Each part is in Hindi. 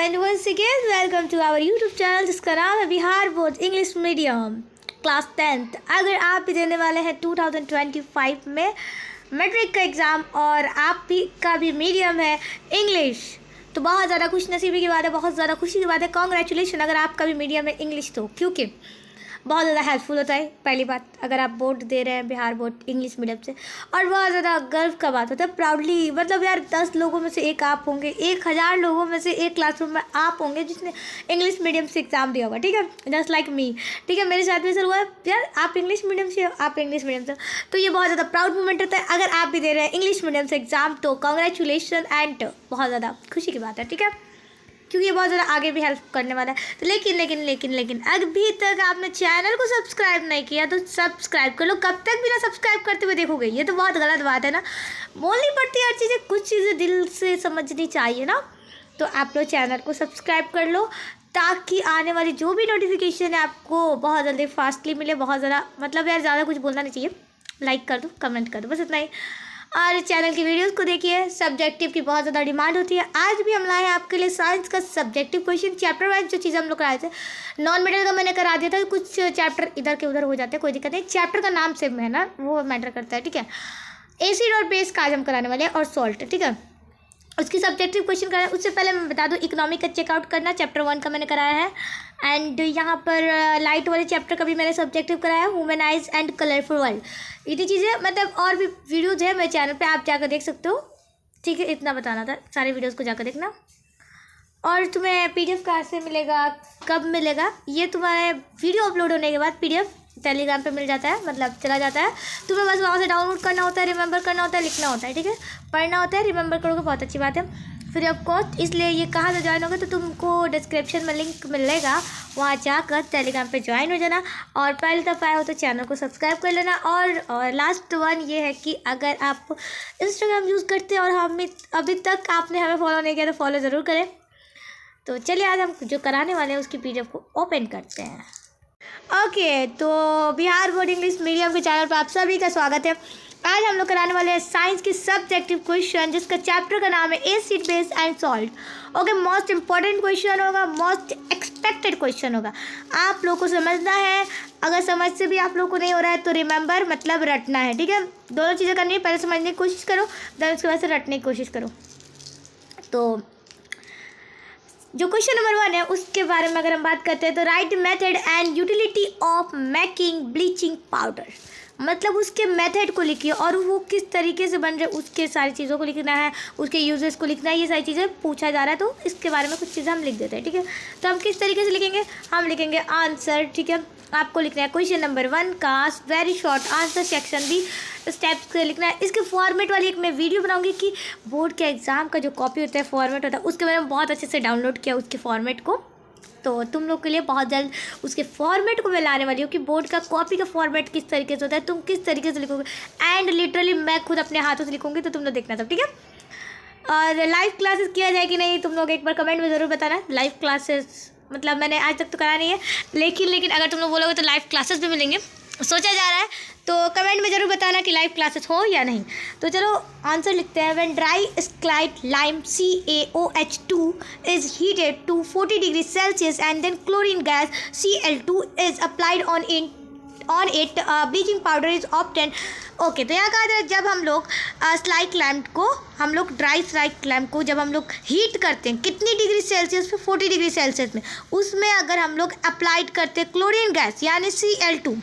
and once again welcome to our YouTube channel जिसका नाम है Bihar board English medium class 10th। अगर आप भी देने वाले हैं 2025 में मैट्रिक का एग्ज़ाम और आप भी का भी मीडियम है इंग्लिश, तो बहुत ज़्यादा खुश नसीबी की बात है, बहुत ज़्यादा खुशी की बात है। कॉन्ग्रेचुलेशन अगर आपका भी मीडियम है इंग्लिश, तो क्योंकि बहुत ज़्यादा हेल्पफुल होता है। पहली बात, अगर आप बोर्ड दे रहे हैं बिहार बोर्ड इंग्लिश मीडियम से, और बहुत ज़्यादा गर्व का बात होता है, प्राउडली। मतलब यार 10 लोगों में से एक आप होंगे, 1000 लोगों में से एक क्लासरूम में आप होंगे जिसने इंग्लिश मीडियम से एग्ज़ाम दिया होगा, ठीक है, जस्ट लाइक मी। ठीक है, मेरे साथ में सर हुआ है यार, आप इंग्लिश मीडियम से, आप इंग्लिश मीडियम से, तो ये बहुत ज़्यादा प्राउड मोमेंट होता है। अगर आप भी दे रहे हैं इंग्लिश मीडियम से एग्ज़ाम, तो कॉन्ग्रेचुलेशन एंड बहुत ज़्यादा खुशी की बात है, ठीक है, क्योंकि ये बहुत ज़्यादा आगे भी हेल्प करने वाला है। तो लेकिन अभी तक आपने चैनल को सब्सक्राइब नहीं किया तो सब्सक्राइब कर लो। कब तक बिना सब्सक्राइब करते हुए देखोगे? ये तो बहुत गलत बात है ना। बोलनी पड़ती है हर चीज़ें, कुछ चीज़ें दिल से समझनी चाहिए ना। तो आप लोग चैनल को सब्सक्राइब कर लो ताकि आने वाली जो भी नोटिफिकेशन है आपको बहुत जल्दी फास्टली मिले। बहुत ज़्यादा मतलब यार ज़्यादा कुछ बोलना नहीं चाहिए, लाइक कर दो, कमेंट कर दो, बस इतना ही। और चैनल की वीडियोस को देखिए। सब्जेक्टिव की बहुत ज़्यादा डिमांड होती है। आज भी हम लाए हैं आपके लिए साइंस का सब्जेक्टिव क्वेश्चन, चैप्टर वाइज जो चीज़ हम लोग कराए थे। नॉन मेडल का मैंने करा दिया था, कुछ चैप्टर इधर के उधर हो जाते हैं, कोई दिक्कत नहीं। चैप्टर का नाम सेम है ना, वो मैटर करता है, ठीक है। एसिड और बेस का आज हम कराने वाले हैं, और सॉल्ट, ठीक है। उसकी सब्जेक्टिव क्वेश्चन कराए, उससे पहले मैं बता दूं इकोनॉमिक का चेकआउट करना, चैप्टर 1 का मैंने कराया है। एंड यहाँ पर लाइट वाले चैप्टर का भी मैंने सब्जेक्टिव कराया है, human eyes and colourful world. इतनी चीज़ें, मतलब और भी वीडियोज़ है मेरे चैनल पे, आप जाकर देख सकते हो, ठीक है। इतना बताना था, सारे वीडियोज़ को जाकर देखना। और तुम्हें PDF कहाँ से मिलेगा, कब मिलेगा? ये तुम्हारे वीडियो अपलोड होने के बाद PDF टेलीग्राम पे मिल जाता है, मतलब चला जाता है। तुम्हें बस वहाँ से डाउनलोड करना होता है, रिमेंबर करना होता है, लिखना होता है, ठीक है, पढ़ना होता है, रिमेंबर करोगे बहुत अच्छी बात है। फिर ऑफ कोर्स इसलिए ये कहाँ से ज्वाइन होगा, तो तुमको डिस्क्रिप्शन में लिंक मिलेगा, वहाँ जाकर टेलीग्राम पे ज्वाइन हो जाना। और पहले दफ़ा आए हो तो चैनल को सब्सक्राइब कर लेना। और लास्ट वन ये है कि अगर आप इंस्टाग्राम यूज़ करते हैं और हम अभी तक आपने हमें फॉलो नहीं किया तो फॉलो ज़रूर करें। तो चलिए आज हम जो कराने वाले हैं उसकी PDF को ओपन करते हैं। ओके, तो बिहार बोर्ड इंग्लिश मीडियम के चैनल पर आप सभी का स्वागत है। आज हम लोग कराने वाले हैं साइंस की सब्जेक्टिव क्वेश्चन, जिसका चैप्टर का नाम है acid base and salt. Okay, most important question होगा, मोस्ट एक्सपेक्टेड क्वेश्चन होगा। आप लोग को समझना है, अगर समझ से भी आप लोग को नहीं हो रहा है तो रिमेंबर मतलब रटना है, ठीक है। दोनों चीज़ें करनी है, पहले समझने की कोशिश करो, देन उसके बाद से रटने की कोशिश करो। तो जो क्वेश्चन नंबर 1 है उसके बारे में अगर हम बात करते हैं, तो right method and utility of making bleaching powder. मतलब उसके मेथड को लिखिए और वो किस तरीके से बन रहे, उसके सारी चीज़ों को लिखना है, उसके यूजेस को लिखना है, ये सारी चीज़ें पूछा जा रहा है। तो इसके बारे में कुछ चीज़ें हम लिख देते हैं, ठीक है। तो हम किस तरीके से लिखेंगे, हम लिखेंगे आंसर, ठीक है। आपको लिखना है क्वेश्चन नंबर 1 का वेरी शॉर्ट आंसर, सेक्शन भी स्टेप्स से लिखना है। इसके फॉर्मेट वाली एक मैं वीडियो बनाऊंगी कि बोर्ड के एग्ज़ाम का जो कॉपी होता है, फॉर्मेट होता है, उसके बारे में बहुत अच्छे से डाउनलोड किया उसके फॉर्मेट को। तो तुम लोग के लिए बहुत जल्द उसके फॉर्मेट को मैं लाने वाली हूँ कि बोर्ड का कॉपी का फॉर्मेट किस तरीके से होता है, तुम किस तरीके से लिखोगे। एंड लिटरली मैं खुद अपने हाथों से लिखूँगी, तो तुम लोग देखना सब, ठीक है। और लाइव क्लासेस किया जाए कि नहीं, तुम लोग एक बार कमेंट में ज़रूर बताना। लाइव क्लासेस मतलब मैंने आज तक तो करा नहीं है, लेकिन अगर तुम लोग बोलोगे तो लाइव क्लासेस भी मिलेंगे, सोचा जा रहा है। तो कमेंट में ज़रूर बताना कि लाइव क्लासेस हो या नहीं। तो चलो आंसर लिखते हैं। When dry slaked lime CaOH2 is heated to 40 degree Celsius and then chlorine gas Cl2 is applied on it bleaching powder is obtained. Okay, तो यहाँ कहा जाए जब हम लोग स्लाइड लैम्प को, हम लोग ड्राई स्लाइड लैम्प को जब हम लोग हीट करते हैं, कितनी डिग्री सेल्सियस पे, 40 डिग्री सेल्सियस में, उसमें अगर हम लोग अप्लाइड करते हैं क्लोरीन गैस यानी Cl2,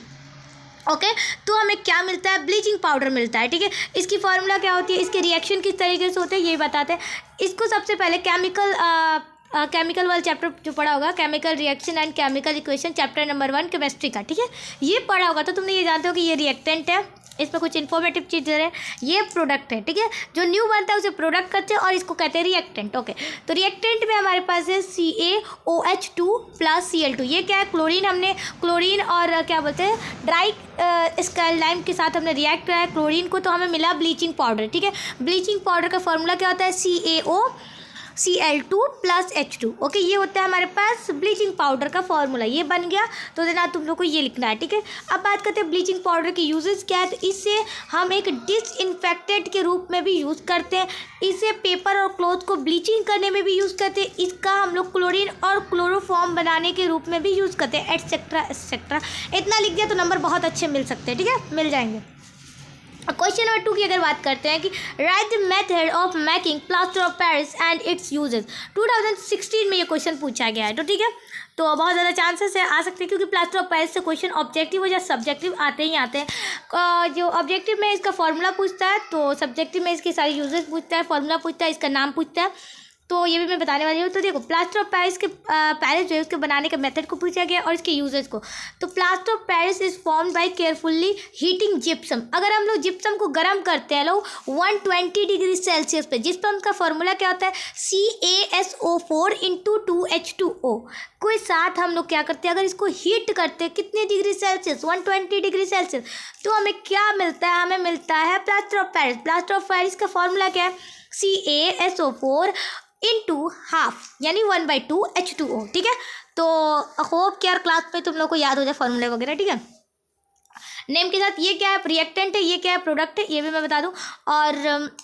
ओके, तो हमें क्या मिलता है, ब्लीचिंग पाउडर मिलता है, ठीक है। इसकी फार्मूला क्या होती है, इसके रिएक्शन किस तरीके से होते हैं ये बताते हैं। इसको सबसे पहले केमिकल वाला चैप्टर जो पढ़ा होगा, chemical reaction and chemical equation, chapter number 1 chemistry का, ठीक है, ये पढ़ा होगा। तो तुमने ये जानते हो कि ये रिएक्टेंट है, इसमें कुछ इन्फॉर्मेटिव चीज़ें है, ये प्रोडक्ट है, ठीक है। जो न्यू बनता है उसे प्रोडक्ट कहते हैं और इसको कहते हैं रिएक्टेंट। ओके, तो रिएक्टेंट में हमारे पास है CaOH2 प्लस Cl2। ये क्या है, क्लोरीन, हमने क्लोरीन और क्या बोलते हैं ड्राई स्क्लाइड लाइम के साथ हमने रिएक्ट कराया क्लोरीन को, तो हमें मिला ब्लीचिंग पाउडर, ठीक है। ब्लीचिंग पाउडर का फॉर्मूला क्या होता है, Cl2 प्लस H2। ओके, ये होता है हमारे पास ब्लीचिंग पाउडर का फॉर्मूला। ये बन गया, तो देना तुम लोग को ये लिखना है, ठीक है। अब बात करते हैं ब्लीचिंग पाउडर की यूजेस क्या है। तो इससे हम एक डिसइंफेक्टेंट के रूप में भी यूज़ करते हैं, इसे पेपर और क्लॉथ को ब्लीचिंग करने में भी यूज़ करते हैं, इसका हम लोग क्लोरीन और क्लोरोफॉर्म बनाने के रूप में भी यूज़ करते हैं, एटसेट्रा एटसेट्रा। इतना लिख दिया तो नंबर बहुत अच्छे मिल सकते हैं, ठीक है, मिल जाएंगे। क्वेश्चन नंबर 2 की अगर बात करते हैं कि write the method of making plaster of Paris and it's uses. 2016 में ये क्वेश्चन पूछा गया है, तो ठीक है, तो बहुत ज़्यादा चांसेस है आ सकते हैं, क्योंकि प्लास्टर ऑफ पेरिस से क्वेश्चन ऑब्जेक्टिव हो या सब्जेक्टिव आते ही आते हैं। जो ऑब्जेक्टिव में इसका फॉर्मूला पूछता है, तो सब्जेक्टिव में इसके सारे यूजेस पूछता है, फॉर्मूला पूछता है, इसका नाम पूछता है, तो ये भी मैं बताने वाली हूँ। तो देखो, प्लास्टर ऑफ पेरिस के पेरिस जो है उसके बनाने के मेथड को पूछा गया और इसके यूजेस को। तो plaster of Paris is formed by carefully heating gypsum. अगर हम लोग जिप्सम को गर्म करते हैं लोग 120 डिग्री सेल्सियस पे, जिप्सम का फॉर्मूला क्या होता है, CaSO4 × 2H2O के साथ हम लोग क्या करते हैं, अगर इसको हीट करते हैं कितने डिग्री सेल्सियस, 120 डिग्री सेल्सियस, तो हमें क्या मिलता है, हमें मिलता है plaster of Paris. Plaster of Paris का फॉर्मूला क्या है, CaSO4 × हाफ यानी 1/2 H2O, ठीक है। तो होप कि यार क्लास में तुम लोग को याद हो जाए फॉर्मूले वगैरह, ठीक है। नेम के साथ ये क्या है, रिएक्टेंट है, ये क्या है, प्रोडक्ट है, ये भी मैं बता दूं। और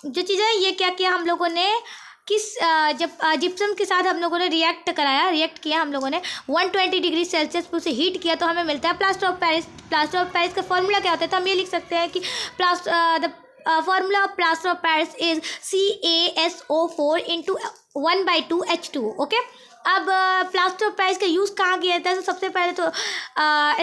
जो चीज़ें है, ये क्या किया हम लोगों ने, किस जब जिप्सम के साथ हम लोगों ने रिएक्ट किया हम लोगों ने 120 डिग्री सेल्सियस पर उसे हीट किया, तो हमें मिलता है plaster of Paris. Plaster of Paris का फॉर्मूला क्या होता है, तो हम ये लिख सकते हैं कि formula of plaster of Paris is CaSO4 × 1/2 H2O, okay. अब प्लास्टर ऑफ पेरिस का यूज़ कहाँ किया जाता है, तो सबसे पहले तो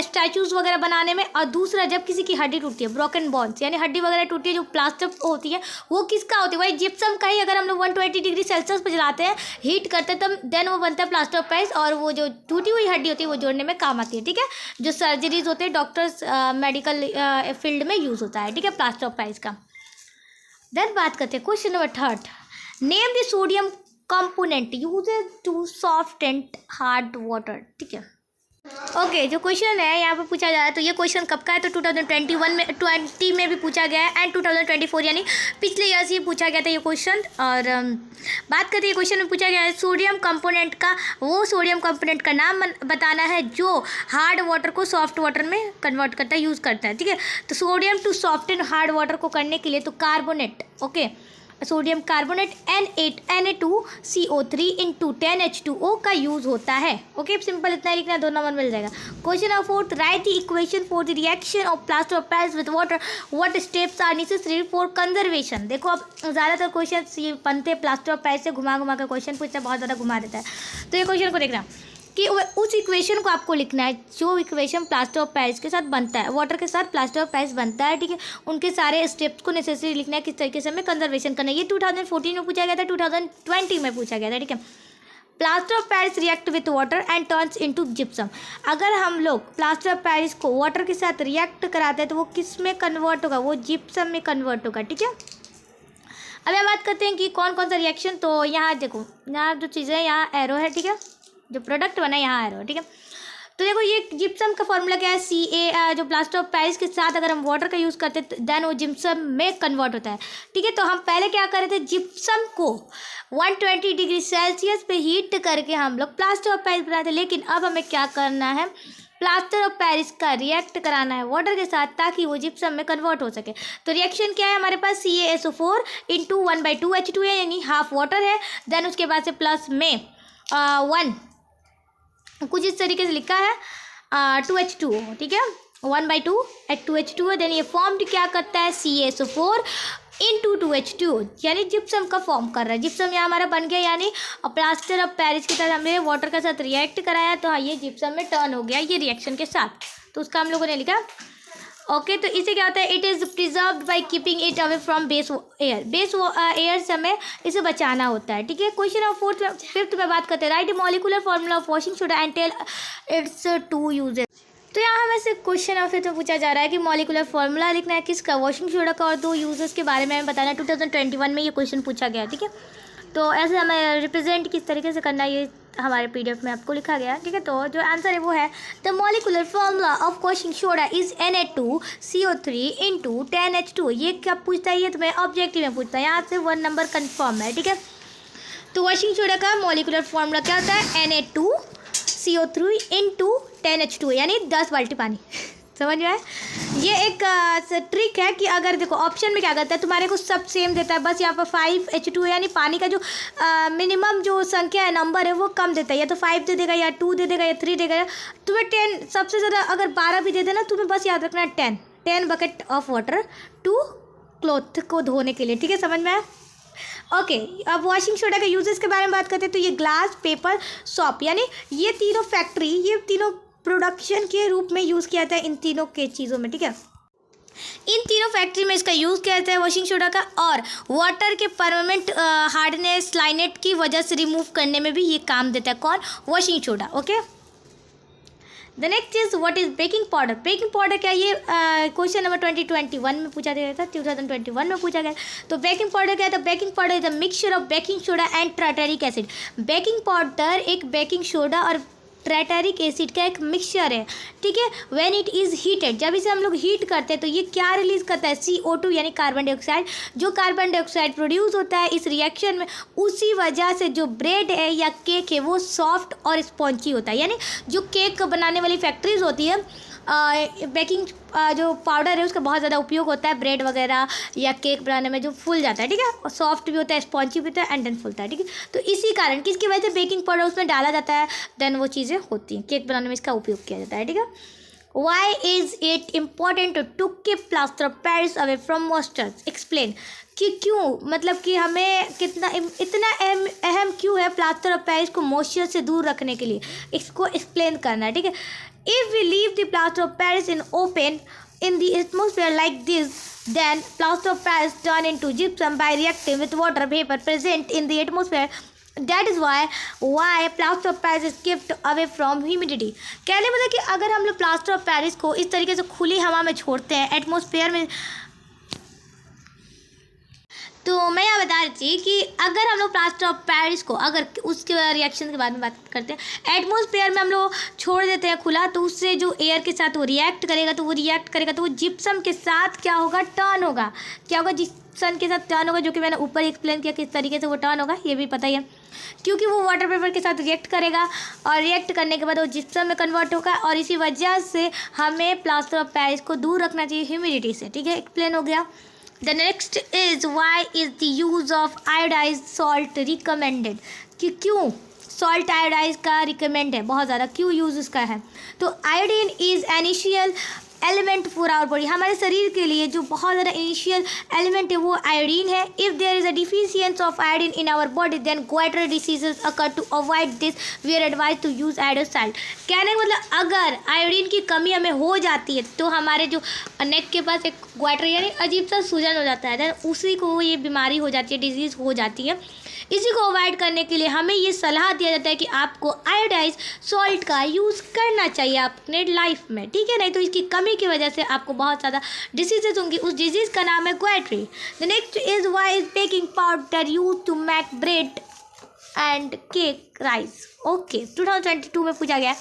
स्टैचूज़ वगैरह बनाने में, और दूसरा जब किसी की हड्डी टूटती है, ब्रोकन बोन्स यानी हड्डी वगैरह टूटती है, जो प्लास्टर होती है वो किसका होती है, वही जिप्सम का ही। अगर हम लोग 120 डिग्री सेल्सियस पर जलाते हैं, हीट करते हैं, तब देन वो बनता है प्लास्टर ऑफ पेरिस, और वो जो टूटी हुई हड्डी होती है वो जोड़ने में काम आती है, ठीक है। जो सर्जरीज होते हैं डॉक्टर्स मेडिकल फील्ड में यूज़ होता है, ठीक है, प्लास्टर ऑफ पेरिस का। देन बात करते हैं question number 3, name the sodium component uses to soften hard water, ठीक है। ओके, जो क्वेश्चन है यहाँ पे पूछा जा रहा है, तो ये क्वेश्चन कब का है, तो 2021 में भी पूछा गया है, एंड 2024 यानी पिछले ईयर से पूछा गया था ये क्वेश्चन। और बात करते हैं क्वेश्चन में पूछा गया है सोडियम कंपोनेंट का, वो सोडियम कंपोनेंट का नाम बताना है जो हार्ड वाटर को सॉफ्ट वाटर में कन्वर्ट करता है, यूज़ करता है, ठीक है। तो sodium to soften hard water को करने के लिए तो carbonate, okay, sodium carbonate Na2CO3 × 10H2O का यूज़ होता है, ओके। सिंपल इतना ही लिखना है, 2 नंबर मिल जाएगा। Question number 4, write the equation for the reaction of plaster of Paris with water, what steps are necessary for conservation. देखो, अब ज़्यादातर क्वेश्चन ये बनते हैं प्लास्टर ऑफ पेरिस से घुमा कर क्वेश्चन पूछता है, बहुत ज़्यादा घुमा देता है। तो ये क्वेश्चन को देखना कि उस इक्वेशन को आपको लिखना है जो इक्वेशन प्लास्टर ऑफ पेरिस के साथ बनता है, वाटर के साथ प्लास्टर ऑफ पेरिस बनता है, ठीक है। उनके सारे स्टेप्स को नेसेसरी लिखना है, किस तरीके से हमें कंजर्वेशन करना है। ये 2014 में पूछा गया था, 2020 में पूछा गया था, ठीक है। Plaster of Paris react with water and turns into gypsum. अगर हम लोग प्लास्टर ऑफ पेरिस को वाटर के साथ रिएक्ट कराते हैं तो वो किस में कन्वर्ट होगा, वो जिप्सम में कन्वर्ट होगा, ठीक है। अब हम बात करते हैं कि कौन कौन सा रिएक्शन। तो यहाँ देखो, यहाँ जो चीज़ें, यहाँ एरो है, ठीक है, जो प्रोडक्ट बना है यहाँ एरो, ठीक है। तो देखो, ये जिप्सम का फॉर्मूला क्या है, जो प्लास्टर ऑफ पेरिस के साथ अगर हम वाटर का यूज़ करते हैं तो देन वो जिप्सम में कन्वर्ट होता है, ठीक है। तो हम पहले क्या कर रहे थे, जिप्सम को 120 डिग्री सेल्सियस पे हीट करके हम लोग प्लास्टर ऑफ पेरिस बनाए थे, लेकिन अब हमें क्या करना है, प्लास्टर ऑफ पेरिस का रिएक्ट कराना है वाटर के साथ, ताकि वो जिप्सम में कन्वर्ट हो सके। तो रिएक्शन क्या है हमारे पास, CaSO4 × 1/2 H2 है, यानी हाफ वाटर है। देन उसके बाद से प्लस में 1 कुछ इस तरीके से लिखा है 2H2O, ठीक है, 1/2 2H2O। देन ये फॉर्म क्या करता है, CaSO4 × 2H2O, यानी जिप्सम का फॉर्म कर रहा है। जिप्सम यहाँ हमारा बन गया, यानी प्लास्टर ऑफ पेरिस के साथ हमने वाटर के साथ रिएक्ट कराया, तो हाँ, ये जिप्सम में टर्न हो गया ये रिएक्शन के साथ, तो उसका हम लोगों ने लिखा, ओके। तो इसे क्या होता है, it is preserved by keeping it away from base air से हमें इसे बचाना होता है, ठीक है। क्वेश्चन नंबर 5 में बात करते हैं, write molecular formula of washing soda and tell its 2 uses. तो यहाँ हमें से क्वेश्चन ऑफ तो पूछा जा रहा है कि मॉलिक्यूलर फॉर्मूला लिखना है किसका, वॉशिंग सोडा का, और 2 यूजेस के बारे में हमें बताना है। 2021 में ये क्वेश्चन पूछा गया, ठीक है। तो ऐसे हमें रिप्रेजेंट किस तरीके से करना है, ये हमारे PDF में आपको लिखा गया, ठीक है। तो जो आंसर है वो है, the molecular formula of washing soda is Na2CO3 × 10H2। ये क्या पूछता है, ये तुम्हें ऑब्जेक्टिव में पूछता है, यहाँ से 1 नंबर कन्फर्म है, ठीक है। तो वॉशिंग सोडा का मॉलिक्यूलर फॉर्मूला क्या होता है, Na2CO3 इंटू 10H2 यानी 10 बाल्टी पानी। समझ में आया? ये एक ट्रिक है कि अगर देखो ऑप्शन में क्या करता है, तुम्हारे को सब सेम देता है, बस यहाँ पर 5H2 यानी पानी का जो मिनिमम जो संख्या है, नंबर है, वो कम देता है, या तो 5 दे देगा, या 2 दे देगा, या 3 देगा। तुम्हें 10 सबसे ज़्यादा अगर 12 भी दे देना, तुम्हें बस याद रखना है 10 bucket of water to cloth को धोने के लिए। ठीक है, समझ में आया? ओके, अब वॉशिंग सोडा के यूजेस के बारे में बात करते हैं। तो ये ग्लास, पेपर, सॉप यानी ये तीनों फैक्ट्री, ये तीनों प्रोडक्शन के रूप में यूज़ किया जाता है इन तीनों के चीज़ों में। ठीक है, इन तीनों फैक्ट्री में इसका यूज़ किया जाता है वॉशिंग सोडा का, और वाटर के परमानेंट हार्डनेस, लाइनेट की वजह से रिमूव करने में भी ये काम देता है। कौन? Washing soda. Okay, the next is what is baking powder. Baking powder क्या? ये क्वेश्चन नंबर 2021 में पूछा गया था, 2021 में पूछा गया। तो बेकिंग पाउडर क्या है? Baking powder is a mixture of baking soda and tartaric acid. Baking powder एक बेकिंग सोडा और टार्टारिक एसिड का एक मिक्सचर है। ठीक है, व्हेन इट इज़ हीटेड, जब इसे हम लोग हीट करते हैं तो ये क्या रिलीज़ करता है? CO2 यानी कार्बन डाइऑक्साइड। जो कार्बन डाइऑक्साइड प्रोड्यूस होता है इस रिएक्शन में, उसी वजह से जो ब्रेड है या केक है वो सॉफ्ट और स्पॉन्जी होता है। यानी जो केक बनाने वाली फैक्ट्रीज होती है, बेकिंग जो पाउडर है उसका बहुत ज़्यादा उपयोग होता है ब्रेड वगैरह या केक बनाने में, जो फूल जाता है। ठीक है, और सॉफ्ट भी होता है, स्पॉन्जी भी होता है, एंड देन फूलता है। ठीक है, तो इसी कारण किसकी वजह से बेकिंग पाउडर उसमें डाला जाता है, देन वो चीज़ें होती हैं, केक बनाने में इसका उपयोग किया जाता है। ठीक है, why is it important to keep plaster of Paris away from moisture? Explain, कि क्यों, मतलब कि हमें कितना इतना अहम क्यों है प्लास्टर ऑफ पेरिस को मॉइस्चर से दूर रखने के लिए, इसको एक्सप्लेन करना है। ठीक है, if we leave the plaster of Paris in the atmosphere like this, then plaster of Paris turn into gypsum by reacting with water vapor present in the atmosphere. That is why plaster of Paris is kept away from humidity. कहने मतलब कि अगर हम लोग प्लास्टर ऑफ पेरिस को इस तरीके से खुली हवा में छोड़ते हैं, एटमोसफेयर में, तो मैं यहाँ बता रही थी कि अगर हम लोग प्लास्टर ऑफ पेरिस को, अगर उसके रिएक्शन के बारे में बात करते हैं, एटमॉस्फेयर में हम लोग छोड़ देते हैं खुला, तो उससे जो एयर के साथ वो रिएक्ट करेगा, तो वो जिप्सम के साथ क्या होगा? टर्न होगा। क्या होगा? जिप्सम के साथ टर्न होगा, जो कि मैंने ऊपर एक्सप्लेन किया किस तरीके से वो टर्न होगा, ये भी पता ही है। क्योंकि वो वाटर पेपर के साथ रिएक्ट करेगा और रिएक्ट करने के बाद वो जिप्सम में कन्वर्ट होगा, और इसी वजह से हमें प्लास्टर ऑफ पेरिस को दूर रखना चाहिए ह्यूमिडिटी से। ठीक है, एक्सप्लेन हो गया। The next is why is the use of iodized salt recommended? कि क्यों सॉल्ट आयोडाइज का रिकमेंड है बहुत ज़्यादा, क्यों यूज़ उसका है? तो iodine is initial element for our body, हमारे शरीर के लिए जो बहुत ज़्यादा इनिशियल एलिमेंट है वो आयोडीन है। If there is a deficiency of iodine in our body then goitre diseases occur. To avoid this we are advise to use iodised. कहने का मतलब अगर आयोडीन की कमी हमें हो जाती है तो हमारे जो नेक के पास एक ग्वाइटर यानी अजीब सा सूजन हो जाता है, देन उसी को ये बीमारी हो जाती है, डिजीज़ हो जाती है। इसी को अवॉइड करने के लिए हमें ये सलाह दिया जाता है कि आपको आयोडाइज सॉल्ट का यूज़ करना चाहिए अपने लाइफ में। ठीक है, नहीं तो इसकी कमी की वजह से आपको बहुत ज़्यादा डिसीजेज होंगी। उस डिजीज़ का नाम है goitre. The next is why is baking powder use to make bread and cake rise. Okay, 2022 में पूछा गया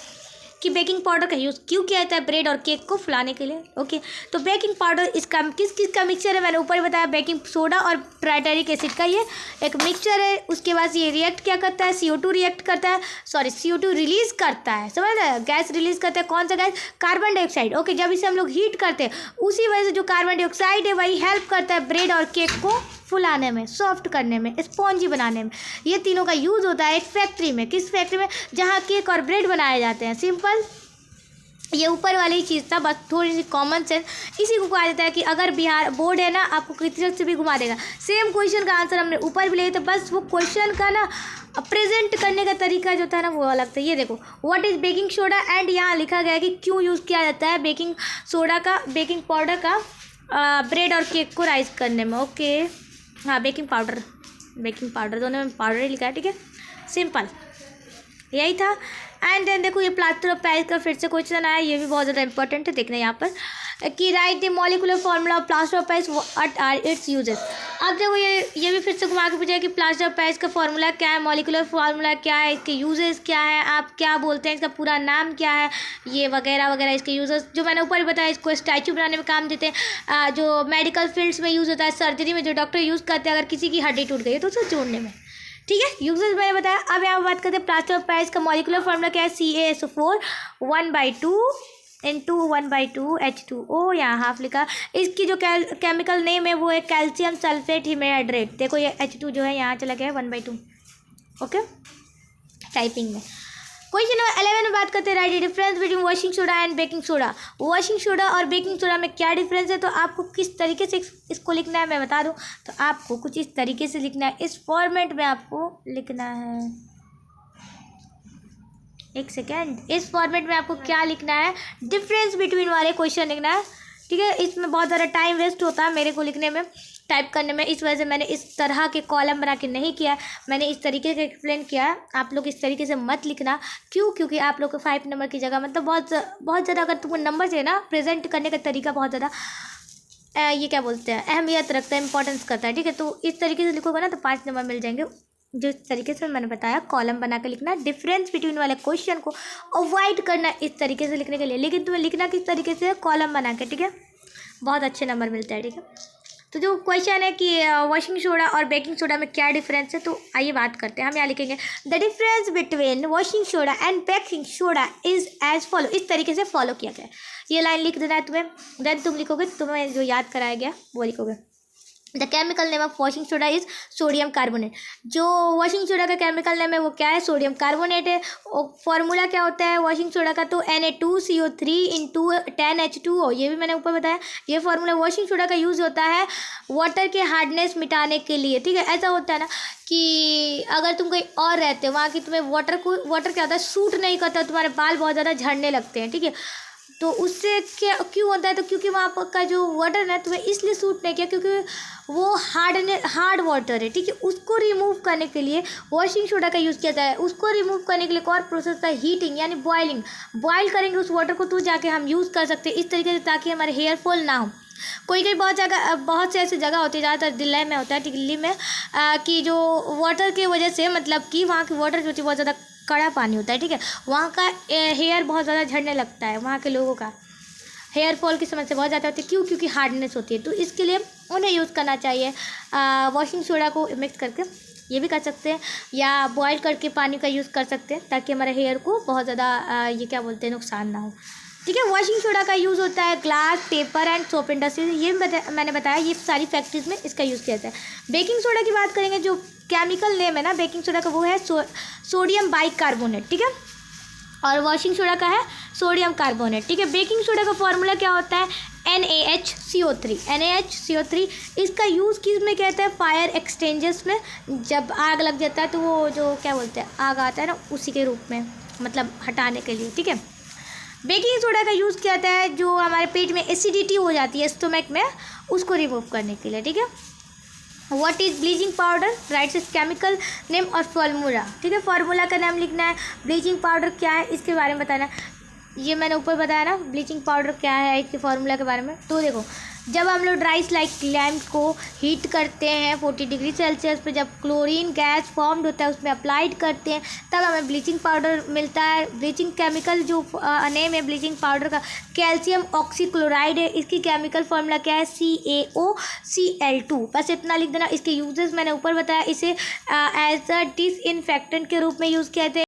कि बेकिंग पाउडर का यूज़ क्यों किया जाता है ब्रेड और केक को फुलाने के लिए। ओके, तो बेकिंग पाउडर इसका किस का मिक्सचर है? मैंने ऊपर ही बताया, बेकिंग सोडा और टार्टारिक एसिड का ये एक मिक्सचर है। उसके बाद ये रिएक्ट क्या करता है? CO2 रिएक्ट करता है, CO2 रिलीज़ करता है, समझ रहे हैं? गैस रिलीज़ करता है। कौन सा गैस? Carbon dioxide. ओके, जब इसे हम लोग हीट करते हैं उसी वजह से जो कार्बन डाइऑक्साइड है वही हेल्प करता है ब्रेड और केक को फुलाने में, सॉफ्ट करने में, स्पॉन्जी बनाने में। ये तीनों का यूज़ होता है एक फैक्ट्री में। किस फैक्ट्री में? जहाँ केक और ब्रेड बनाए जाते हैं। सिंपल, ये ऊपर वाली ही चीज़ था, बस थोड़ी सी कॉमन सेंस। इसी को कहा जाता है कि अगर बिहार बोर्ड है ना, आपको किसी तरह से भी घुमा देगा। सेम क्वेश्चन का आंसर हमने ऊपर भी लिया, तो बस वो क्वेश्चन का ना प्रेजेंट करने का तरीका जो था ना वो अलग था। ये देखो, what is baking soda, and यहाँ लिखा गया है कि क्यों यूज़ किया जाता है बेकिंग सोडा का, बेकिंग पाउडर का ब्रेड और केक को राइस करने में। ओके, हाँ, बेकिंग पाउडर दोनों में पाउडर ही लिखा है। ठीक है, सिंपल यही था। एंड देन देखो, ये प्लास्टर ऑफ पेरिस का फिर से क्वेश्चन आया, ये भी बहुत ज़्यादा इंपॉर्टेंट है, देखना यहाँ पर कि write the molecular formula of plaster of Paris, what are its uses. अब देखो, ये भी फिर से घुमा के पूछा है कि प्लास्टर ऑफ पेरिस का फॉर्मूला क्या है, मॉलिक्यूलर फॉर्मूला क्या है, इसके यूजेस क्या है, आप क्या बोलते हैं, इसका पूरा नाम क्या है, ये वगैरह वगैरह इसके यूजेस जो मैंने ऊपर ही बताया। इसको स्टैचू बनाने में काम देते हैं, जो मेडिकल फील्ड्स में यूज़ होता है, सर्जरी में जो डॉक्टर यूज़ करते हैं अगर किसी की हड्डी टूट गई है तो उसे जोड़ने में। ठीक है, यूजेस मैंने बताया। अब यहाँ बात करते हैं प्लास्टर ऑफ पेरिस का मॉलिक्यूलर फॉर्मूला क्या है, CaSO4 1/2 इंटू 1/2 H2O, यहाँ हाफ लिखा। इसकी जो केमिकल नेम है वो है कैल्शियम सल्फेट हिमेहाइड्रेट। देखो ये H2 जो है यहाँ चला गया है 1/2। ओके, टाइपिंग में। क्वेश्चन नंबर 11 में बात करते हैं right difference between washing soda and baking soda. Washing soda और बेकिंग सोडा में क्या डिफरेंस है, तो आपको किस तरीके से इसको लिखना है मैं बता दूं। तो आपको कुछ इस तरीके से लिखना है, इस फॉर्मेट में आपको लिखना है। एक सेकेंड, इस फॉर्मेट में आपको क्या लिखना है, डिफरेंस बिटवीन वाले क्वेश्चन लिखना है। ठीक है, इसमें बहुत ज़्यादा टाइम वेस्ट होता है मेरे को लिखने में, टाइप करने में, इस वजह से मैंने इस तरह के कॉलम बना के नहीं किया। मैंने इस तरीके से एक्सप्लेन किया है। आप लोग इस तरीके से मत लिखना। क्यों? क्योंकि आप लोग को 5 नंबर की जगह मतलब बहुत ज़्यादा अगर तुमको नंबर चाहिए ना, प्रेजेंट करने का तरीका बहुत ज़्यादा ये क्या बोलते हैं, अहमियत रखता है, इंपॉर्टेंस करता है। ठीक है, तो इस तरीके से लिखोगे ना तो 5 नंबर मिल जाएंगे। जो इस तरीके से मैंने बताया कॉलम बना के लिखना, डिफरेंस बिटवीन वाले क्वेश्चन को अवॉइड करना इस तरीके से लिखने के लिए। लेकिन तुम्हें लिखना किस तरीके से, कॉलम बना के। ठीक है, बहुत अच्छे नंबर मिलते हैं। ठीक है, तो जो क्वेश्चन है कि वॉशिंग सोडा और बेकिंग सोडा में क्या डिफरेंस है, तो आइए बात करते हैं। हम यहाँ लिखेंगे the difference between washing soda and baking soda is as follow. इस तरीके से फॉलो किया गया है, ये लाइन लिख देना है तुम्हें। देन तुम लिखोगे, तुम्हें जो याद कराया गया वो लिखोगे। The chemical name of washing soda is sodium carbonate. जो वॉशिंग सोडा का केमिकल नेम है वो क्या है, सोडियम कार्बोनेट है। फॉर्मूला क्या होता है वॉशिंग सोडा का, तो Na2CO3 इंटू 10H2O। ये भी मैंने ऊपर बताया। ये फार्मूला वॉशिंग सोडा का यूज़ होता है वाटर के हार्डनेस मिटाने के लिए। ठीक है, ऐसा होता है ना कि अगर तुम कहीं और रहते हो, वहाँ की तुम्हें वाटर क्या होता है, सूट नहीं करता, तुम्हारे बाल बहुत ज़्यादा झड़ने लगते हैं। ठीक है, तो उससे क्या क्यों होता है, तो क्योंकि वहाँ का जो वाटर है तुम्हें इसलिए सूट नहीं किया क्योंकि वो हार्ड वाटर है। ठीक है, उसको रिमूव करने के लिए वॉशिंग सोडा का यूज़ किया जाता है। उसको रिमूव करने के लिए एक और प्रोसेस है हीटिंग, यानी बॉइल करेंगे उस वाटर को, तो जाके हम यूज़ कर सकते हैं इस तरीके से, ताकि हमारे हेयर फॉल ना हो। कोई बहुत से ऐसी जगह होती है, ज़्यादातर दिल्ली में होता है, दिल्ली में कि जो वाटर की वजह से, मतलब कि वहाँ की वाटर जो होती है बहुत ज़्यादा कड़ा पानी होता है। ठीक है, वहाँ का हेयर बहुत ज़्यादा झड़ने लगता है, वहाँ के लोगों का हेयर फॉल की समस्या बहुत ज़्यादा होती है। क्यों? क्योंकि हार्डनेस होती है। तो इसके लिए उन्हें यूज़ करना चाहिए वॉशिंग सोडा को मिक्स करके, ये भी कर सकते हैं, या बॉयल करके पानी का यूज़ कर सकते हैं, ताकि हमारे हेयर को बहुत ज़्यादा ये क्या बोलते हैं, नुकसान ना हो। ठीक है, वॉशिंग सोडा का यूज़ होता है glass, paper and soap industry. ये मैंने बताया, ये सारी फैक्ट्रीज में इसका यूज़ किया जाता है। बेकिंग सोडा की बात करेंगे, जो केमिकल नेम है ना बेकिंग सोडा का वो है सोडियम बाइकार्बोनेट। ठीक है, और वॉशिंग सोडा का है सोडियम कार्बोनेट। ठीक है, बेकिंग सोडा का फॉर्मूला क्या होता है, NaHCO3। इसका यूज़ किस में कहते हैं, फायर एक्सटेंजर्स में। जब आग लग जाता है तो वो जो क्या बोलते हैं, आग आता है ना, उसी के रूप में, मतलब हटाने के लिए। ठीक है, बेकिंग सोडा का यूज़ किया जाता है जो हमारे पेट में एसिडिटी हो जाती है स्टोमक में, उसको रिमूव करने के लिए। ठीक है, what is bleaching powder, rights is chemical name और फॉर्मूला। ठीक है, फार्मूला का नाम लिखना है। ब्लीचिंग पाउडर क्या है इसके बारे में बताना है, ये मैंने ऊपर बताया ना ब्लीचिंग पाउडर क्या है, इसके फार्मूला के बारे में। तो देखो, जब हम लोग ड्राई लाइक लैम्प को हीट करते हैं 40 डिग्री सेल्सियस पे, जब क्लोरीन गैस फॉर्म्ड होता है उसमें अप्लाइड करते हैं, तब हमें ब्लीचिंग पाउडर मिलता है। ब्लीचिंग केमिकल जो नेम है ब्लीचिंग पाउडर का, कैल्शियम ऑक्सीक्लोराइड है। इसकी केमिकल फार्मूला क्या है, CaOCl2। बस इतना लिख देना। इसके यूजेस मैंने ऊपर बताया, इसे एज अ डिसइंफेक्टेंट के रूप में यूज़ किया जाता है।